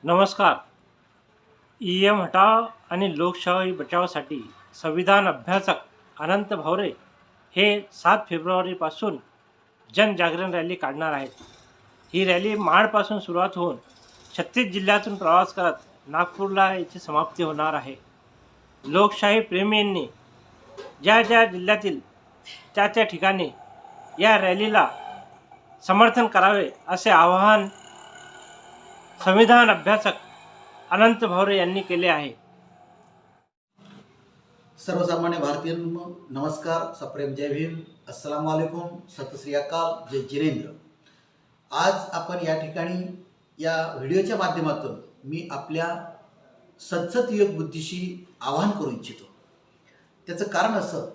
नमस्कार. ईएम हटाव आणि लोकशाही बचावासाठी संविधान अभ्यासक अनंत भवरे हे 7 फेब्रुवारीपासून जनजागरण रॅली काढणार आहेत. ही रॅली महाडपासून सुरुवात होऊन 36 जिल्ह्यातून प्रवास करत नागपूरला याची समाप्ती होणार आहे. लोकशाही प्रेमींनी ज्या ज्या जिल्ह्यातील त्या ठिकाणी या रॅलीला समर्थन करावे असे आवाहन संविधान अभ्यासक अनंत भवरे यांनी केले आहे. सर्वसामान्य भारतीयांनो नमस्कार, सप्रेम जय भीम, अस्सलाम वालेकुम, सत श्री अकाल, जय जिनेंद्र. आज आपण या ठिकाणी या व्हिडिओच्या माध्यमातून मी आपल्या सद्सद्विवेक बुद्धीशी आवाहन करू इच्छितो. त्याचं कारण असं,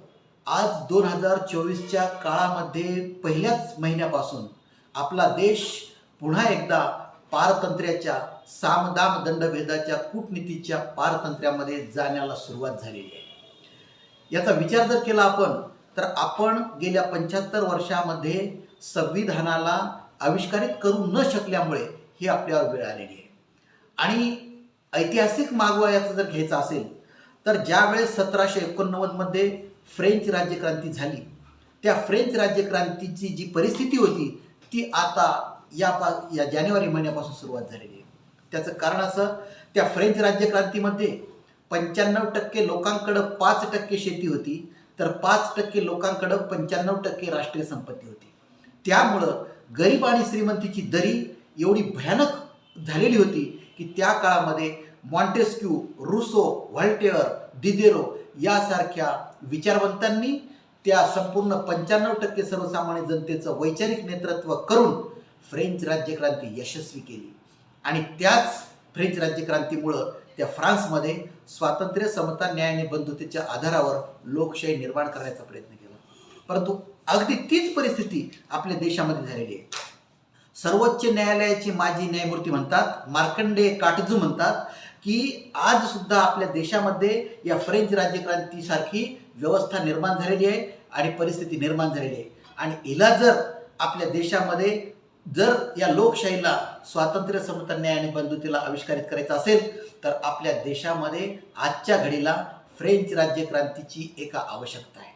आज 2024च्या काळामध्ये पहिल्याच महिन्यापासून आपला देश पुन्हा एकदा पारतंत्र्याच्या सामदाम दंडभेदाच्या कूटनीतीच्या पारतंत्र्यामध्ये जाण्याला सुरुवात झालेली आहे. याचा विचार जर केला आपण तर आपण गेल्या 75 वर्षामध्ये संविधानाला आविष्कारित करू न शकल्यामुळे ही आपल्यावर वेळ आलेली आहे. आणि ऐतिहासिक मागोवा याचा जर घ्यायचा असेल तर ज्या वेळेस 1789 मध्ये फ्रेंच राज्यक्रांती झाली, त्या फ्रेंच राज्यक्रांतीची जी परिस्थिती होती ती आता या जानेवारी महिन्यापासून सुरुवात झालेली आहे. त्याचं कारण असं, त्या फ्रेंच राज्यक्रांतीमध्ये 95% लोकांकडं 5% शेती होती, तर 5% लोकांकडं 95% राष्ट्रीय संपत्ती होती. त्यामुळं गरीब आणि श्रीमंतीची दरी एवढी भयानक झालेली होती की त्या काळामध्ये मॉन्टेस्क्यू, रुसो, व्हॉल्टेअर, दिदेरो यासारख्या विचारवंतांनी त्या संपूर्ण 95% सर्वसामान्य जनतेचं वैचारिक नेतृत्व करून फ्रेंच राज्यक्रांती यशस्वी केली. आणि त्याच फ्रेंच राज्यक्रांतीमुळं त्या फ्रान्समध्ये स्वातंत्र्य, समता, न्याय आणि बंधुतेच्या आधारावर लोकशाही निर्माण करण्याचा प्रयत्न केला. परंतु अगदी तीच परिस्थिती आपल्या देशामध्ये झालेली आहे. सर्वोच्च न्यायालयाचे माजी न्यायमूर्ती म्हणतात, मार्कंडेय काटजू म्हणतात की आज सुद्धा आपल्या देशामध्ये या फ्रेंच राज्यक्रांतीसारखी व्यवस्था निर्माण झालेली आहे आणि परिस्थिती निर्माण झालेली आहे. आणि हिला जर आपल्या देशामध्ये जर या लोकशाहीला स्वातंत्र्य, समता, न्याय आणि बंधुतेला आविष्कारित करायचं असेल तर आपल्या देशामध्ये आजच्या घडीला फ्रेंच राज्यक्रांतीची एक आवश्यकता आहे.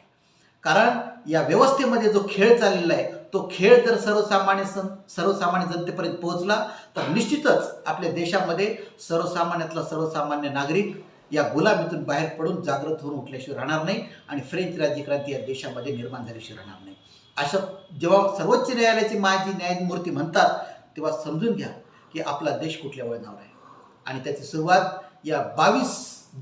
कारण या व्यवस्थेमध्ये जो खेळ चाललेला आहे तो खेळ जर सर्वसामान्य जनतेपर्यंत पोहोचला तर निश्चितच आपल्या देशामध्ये सर्वसामान्यातला सर्वसामान्य नागरिक या गुलामीतून बाहेर पडून जागृत होऊन उठल्याशिवाय राहणार नाही आणि फ्रेंच राज्यक्रांती या देशामध्ये निर्माण झाल्याशिवाय राहणार नाही. अशा जेव्हा सर्वोच्च न्यायालयाचे माजी न्यायमूर्ती म्हणतात तेव्हा समजून घ्या की आपला देश कुठल्या वळणावर आहे. आणि त्याची सुरुवात या 22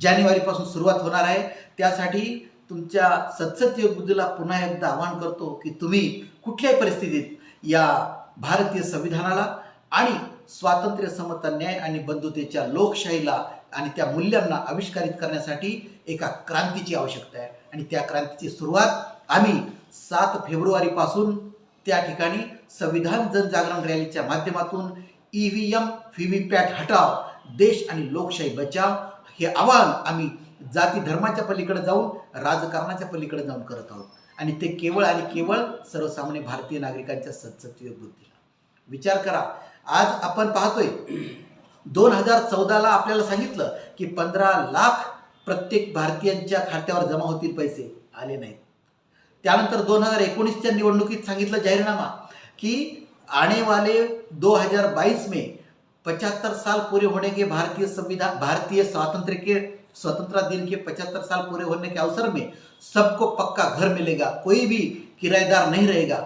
जानेवारीपासून सुरुवात होणार आहे. त्यासाठी तुमच्या सद्सद्विवेक बुद्धीला पुन्हा एकदा आवाहन करतो की तुम्ही कुठल्याही परिस्थितीत या भारतीय संविधानाला आणि स्वातंत्र्य, समता, न्याय आणि बंधुतेच्या लोकशाहीला आणि त्या मूल्यांना आविष्कारित करण्यासाठी एका क्रांतीची आवश्यकता आहे. आणि त्या क्रांतीची सुरुवात आम्ही 7 फेब्रुवारीपासून त्या ठिकाणी संविधान जनजागरण रॅलीच्या माध्यमातून EVM व्हीव्हीपॅट हटाव, देश आणि लोकशाही बचाव हे आवाहन आम्ही जाती धर्माच्या पलीकडे जाऊन राजकारणाच्या पलीकडे जाऊन करत आहोत. आणि ते केवळ आणि केवळ सर्वसामान्य भारतीय नागरिकांच्या सद्सद्विवेक बुद्धीला. विचार करा, आज आपण पाहतोय 2014ला आपल्याला सांगितलं की 15 लाख प्रत्येक भारतीयांच्या खात्यावर जमा होतील, पैसे आले नाहीत. त्यानंतर 2019च्या निवडणुकीत सांगितलं जाहीरनामा की आने वाले 2022 में 75 साल पूरे होने के भारतीय स्वतंत्रता दिन के 75 साल पूरे होने के अवसर में सबको पक्का घर मिलेगा, कोई भी किराएदार नहीं रहेगा.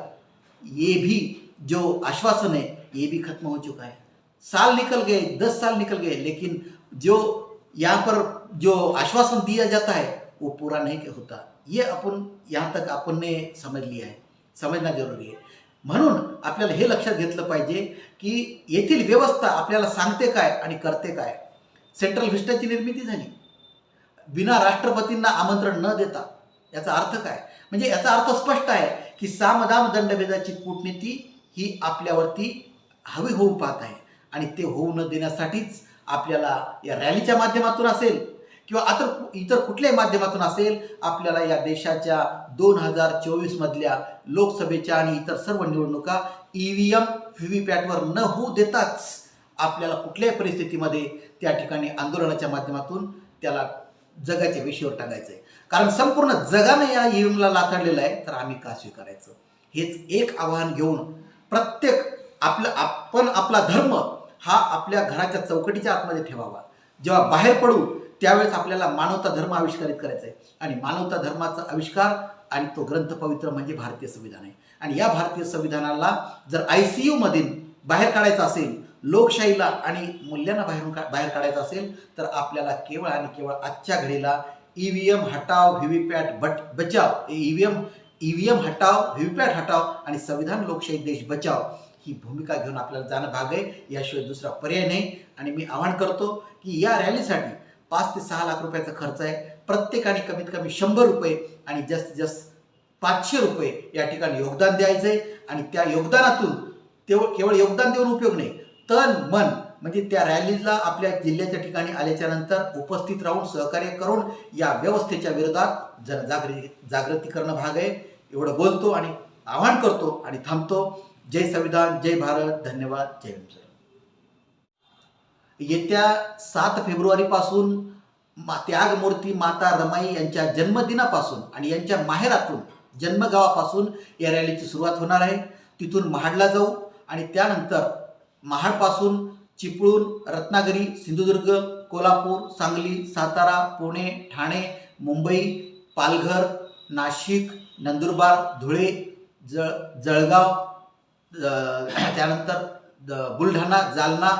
ये भी जो आश्वासन है ये भी खत्म हो चुका है. साल निकल गए, 10 साल निकल गए, लेकिन जो यहाँ पर जो आश्वासन दिया जाता है वो पूरा नहीं होता. ये आपण यहाँ तक आपण ने समझ लिया है, समझना जरूरी आहे. म्हणून आपल्याला हे लक्षात घेतलं पाहिजे की येथील व्यवस्था आपल्याला सांगते काय आणि करते काय. सेंट्रल व्हिस्टाची निर्मिती झाली बिना राष्ट्रपतींना आमंत्रण न देता. याचा अर्थ काय? म्हणजे याचा अर्थ स्पष्ट आहे की सामदाम दंडभेदाची कूटनीती ही आपल्यावरती हवी होऊ पाहत आहे. आणि ते होऊ न देण्यासाठीच आपल्याला या रॅलीच्या माध्यमातून असेल किंवा इतर कुठल्याही माध्यमातून असेल, आपल्याला या देशाच्या 2024 मधल्या लोकसभेच्या आणि इतर सर्व निवडणुका EVM व्हीव्हीपॅटवर न होऊ देताच आपल्याला कुठल्याही परिस्थितीमध्ये त्या ठिकाणी आंदोलनाच्या माध्यमातून त्याला जगाच्या वेशीवर टाकायचं आहे. कारण संपूर्ण जगाने या ईव्हीएमला लाथाडलेलं आहे, तर आम्ही का स्वीकारायचं? हेच एक आव्हान घेऊन प्रत्येक आपण आपला धर्म हा आपल्या घराच्या चौकटीच्या आतमध्ये ठेवावा. जेव्हा बाहेर पडू त्यावेळेस आपल्याला मानवता धर्म आविष्कारित करायचा आहे आणि मानवता धर्माचा आविष्कार आणि तो ग्रंथ पवित्र म्हणजे भारतीय संविधान आहे. आणि या भारतीय संविधानाला जर ICU मधून बाहेर काढायचं असेल, लोकशाहीला आणि मूल्यांना बाहेर काढायचं असेल, तर आपल्याला केवळ आणि केवळ आजच्या घडीला ईव्हीएम हटाव व्हीव्हीपॅट बचाव, ईव्हीएम हटाव व्हीव्हीपॅट हटाव आणि संविधान लोकशाही देश बचाव ही भूमिका घेऊन आपल्याला जाणं भाग आहे. याशिवाय दुसरा पर्याय नाही. आणि मी आवाहन करतो की या रॅलीसाठी 5 ते 6 लाख रुपयाचा खर्च आहे. प्रत्येकाने कमीत कमी 100 रुपये आणि जास्तीत जास्त 500 रुपये या ठिकाणी योगदान द्यायचं आहे. आणि त्या योगदानातून केवळ योगदान देऊन उपयोग नाही, तन मन म्हणजे त्या रॅलीला आपल्या जिल्ह्याच्या ठिकाणी आल्याच्या नंतर उपस्थित राहून सहकार्य करून या व्यवस्थेच्या विरोधात जागृती करणं भाग आहे. एवढं बोलतो आणि आवाहन करतो आणि थांबतो. जय संविधान, जय भारत, धन्यवाद, जय हिंद. येत्या 7 फेब्रुवारीपासून त्यागमूर्ती माता रमाई यांच्या जन्मदिनापासून आणि यांच्या माहेरातून जन्मगावापासून या रॅलीची सुरुवात होणार आहे. तिथून महाडला जाऊ आणि त्यानंतर महाडपासून चिपळूण, रत्नागिरी, सिंधुदुर्ग, कोल्हापूर, सांगली, सातारा, पुणे, ठाणे, मुंबई, पालघर, नाशिक, नंदुरबार, धुळे, जळगाव, त्यानंतर बुलढाणा, जालना,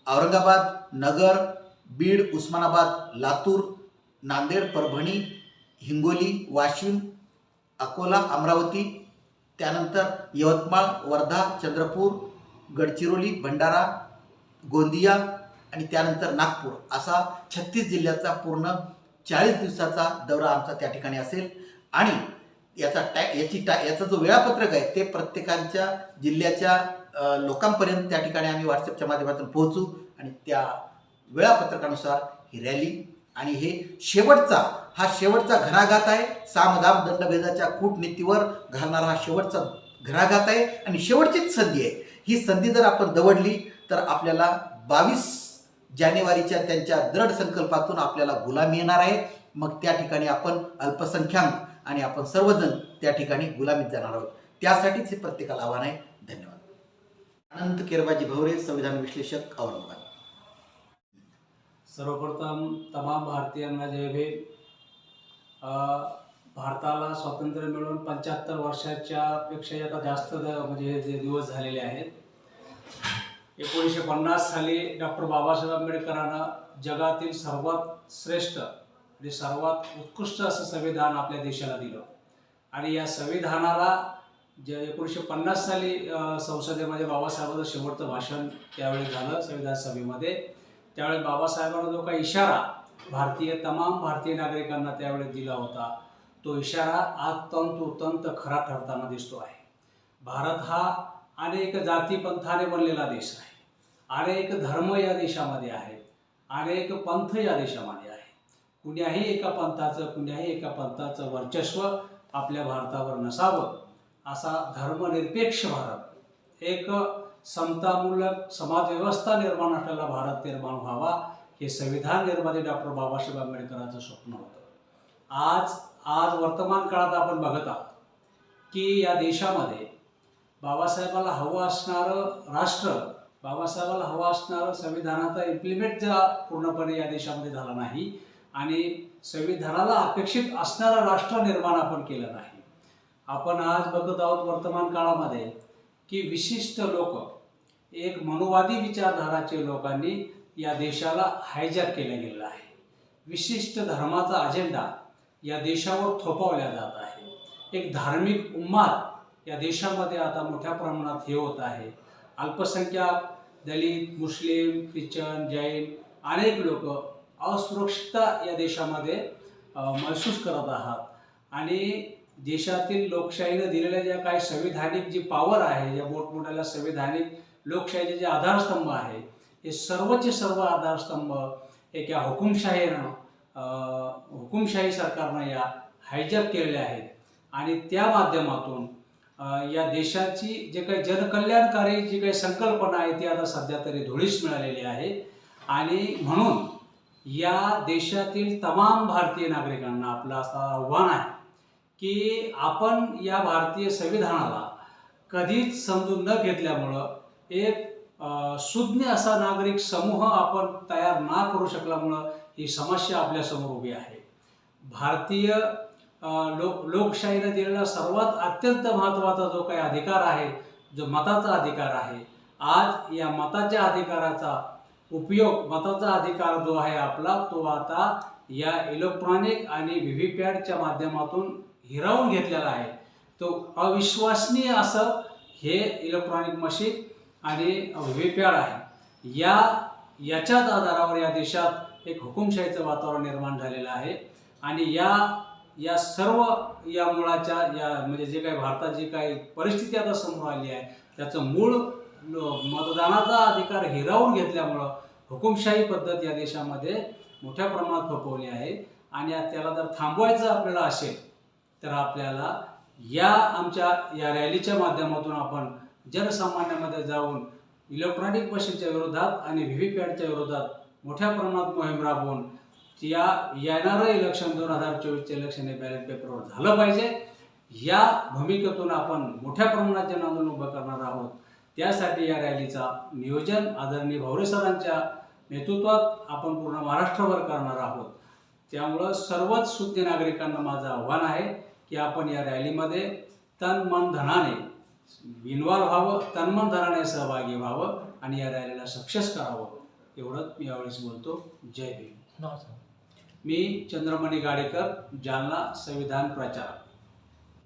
औरंगाबाद, नगर, बीड, उस्मानाबाद, लातूर, नांदेड, परभणी, हिंगोली, वाशिम, अकोला, अमरावती, त्यानंतर यवतमाळ, वर्धा, चंद्रपूर, गडचिरोली, भंडारा, गोंदिया आणि त्यानंतर नागपूर असा 36 जिल्ह्याचा पूर्ण 40 दिवसाचा दौरा आमचा त्या ठिकाणी असेल. आणि याचा जो वेळापत्रक आहे ते प्रत्येकाच्या जिल्ह्याच्या लोकांपर्यंत त्या ठिकाणी आम्ही व्हॉट्सअपच्या माध्यमातून पोहोचू आणि त्या वेळापत्रकानुसार ही रॅली आणि हे शेवटचा घणाघात आहे. सामदाम दंडभेदाच्या कूटनीतीवर घालणारा हा शेवटचा घणाघात आहे आणि शेवटचीच संधी आहे. ही संधी जर आपण दवडली तर आपल्याला 22 जानेवारीच्या त्यांच्या दृढ संकल्पातून आपल्याला गुलामी येणार आहे. मग त्या ठिकाणी आपण अल्पसंख्याक आणि आपण सर्वजण त्या ठिकाणी गुलामीत जाणार आहोत. त्यासाठीच हे प्रत्येकाला आव्हान आहे. धन्यवाद. अनंत केरबाजी भवरे, संविधान विश्लेषक, औरंगाबाद. सर्वप्रथम तमाम भारतीयांना जय भीम. भारताला स्वातंत्र्य मिळून 75 वर्षाच्या पेक्षा आता जास्त म्हणजे जे दिवस झालेले आहेत. 1950 साली डॉक्टर बाबासाहेब आंबेडकरांना जगातील सर्वात श्रेष्ठ आणि सर्वात उत्कृष्ट असं संविधान आपल्या देशाला दिलं. आणि या संविधानाला जे 1950 साली संसदेमध्ये बाबासाहेबांचं शेवटचं भाषण त्यावेळी झालं संविधान सभेमध्ये. त्यावेळी बाबासाहेबांना जो काही इशारा तमाम भारतीय नागरिकांना त्यावेळी दिला होता, तो इशारा आज तंतोतंत खरा ठरताना दिसतो आहे. भारत हा अनेक जातीपंथाने बनलेला देश आहे. अनेक धर्म या देशामध्ये आहेत, अनेक पंथ या देशामध्ये आहे. कुण्याही एका पंथाचं वर्चस्व आपल्या भारतावर नसावं असा धर्मनिरपेक्ष भारत, एक समतामूलक समाजव्यवस्था निर्माण असलेला भारत निर्माण व्हावा हे संविधान निर्माते डॉक्टर बाबासाहेब आंबेडकरांचं स्वप्न होतं. आज वर्तमान काळात आपण बघत आहोत की या देशामध्ये बाबासाहेबाला हवं असणारं राष्ट्र, बाबासाहेबाला हवं असणारं संविधानाचा इम्प्लिमेंट पूर्णपणे या देशामध्ये झाला नाही आणि संविधानाला अपेक्षित असणारं राष्ट्र निर्माण आपण केलं नाही. आपण आज बघत आहोत वर्तमान काळामध्ये की विशिष्ट लोक, एक मनोवादी विचारधाराचे लोकांनी या देशाला हायजॅक केलं गेलं आहे. विशिष्ट धर्माचा अजेंडा या देशावर थोपवला जात आहे. एक धार्मिक उन्माद या देशामध्ये आता मोठ्या प्रमाणात हे होत आहे. अल्पसंख्याक, दलित, मुस्लिम, ख्रिश्चन, जैन अनेक लोक असुरक्षितता या देशामध्ये महसूस करत आहात. आणि देशातील लोकशाहीने दिलेल्या ज्या काही संविधानिक जी पॉवर आहे, ज्या मोठमोठ्या संविधानिक लोकशाहीचे जे आधारस्तंभ आहे, हे सर्वचे सर्व आधारस्तंभ एक या हुकुमशाही सरकारनं या हायजॅक केलेले आहेत. आणि त्या माध्यमातून या देशाची जे काही जनकल्याणकारी जी काही संकल्पना आहे ती आता सध्या तरी धुळीस मिळालेली आहे. आणि म्हणून या देशातील तमाम भारतीय नागरिकांना आपलं असं आव्हान आहे की आपण या भारतीय संविधानाला कधीच समजून न घेतल्यामुळं एक सुज्ञ असा नागरिक समूह आपण तयार ना करू शकल्यामुळं ही समस्या आपल्यासमोर उभी आहे. भारतीय लोकशाहीने दिलेला सर्वात अत्यंत महत्त्वाचा जो काही अधिकार आहे, जो मताचा अधिकार आहे, आज या मताच्या अधिकाराचा उपयोग, मताचा अधिकार जो आहे आपला, तो आता या इलेक्ट्रॉनिक आणि व्हीव्हीपॅटच्या माध्यमातून हिरावून घेतलेला आहे. तो अविश्वसनीय असं हे इलेक्ट्रॉनिक मशीन आणि व्हीव्हीपॅट आहे. याच्याच आधारावर या देशात एक हुकुमशाहीचं वातावरण निर्माण झालेलं आहे. आणि या सर्व या मुळाच्या म्हणजे जे काही भारतात जी काही परिस्थिती आता समोर आली आहे त्याचं मूळ मतदानाचा अधिकार हिरावून घेतल्यामुळं हुकुमशाही पद्धत या देशामध्ये मोठ्या प्रमाणात फोफवली आहे. आणि त्याला जर थांबवायचं आपल्याला असेल तर आपल्याला आमच्या या रॅलीच्या माध्यमातून आपण जनसामान्यामध्ये जाऊन इलेक्ट्रॉनिक मशीनच्या विरोधात आणि व्हीव्हीपॅटच्या विरोधात मोठ्या प्रमाणात मोहीम राबवून येणारं इलेक्शन 2024चे इलेक्शन हे बॅलेट पेपरवर झालं पाहिजे. या भूमिकेतून आपण मोठ्या प्रमाणात जन आंदोलन उभं करणार आहोत. त्यासाठी या रॅलीचा नियोजन आदरणीय भावरे सरांच्या नेतृत्वात आपण पूर्ण महाराष्ट्रभर करणार आहोत. त्यामुळं सर्वच सुज्ञ नागरिकांना माझं आव्हान आहे की आपण या रॅलीमध्ये तन मन धनाने इन्व्हॉल्व व्हावं, तन मन धनाने सहभागी व्हावं आणि या रॅलीला सक्सेस करावं. एवढंच मी यावेळेस बोलतो. जय भीम. मी चंद्रमणी गाडेकर, जालना, संविधान प्रचारक.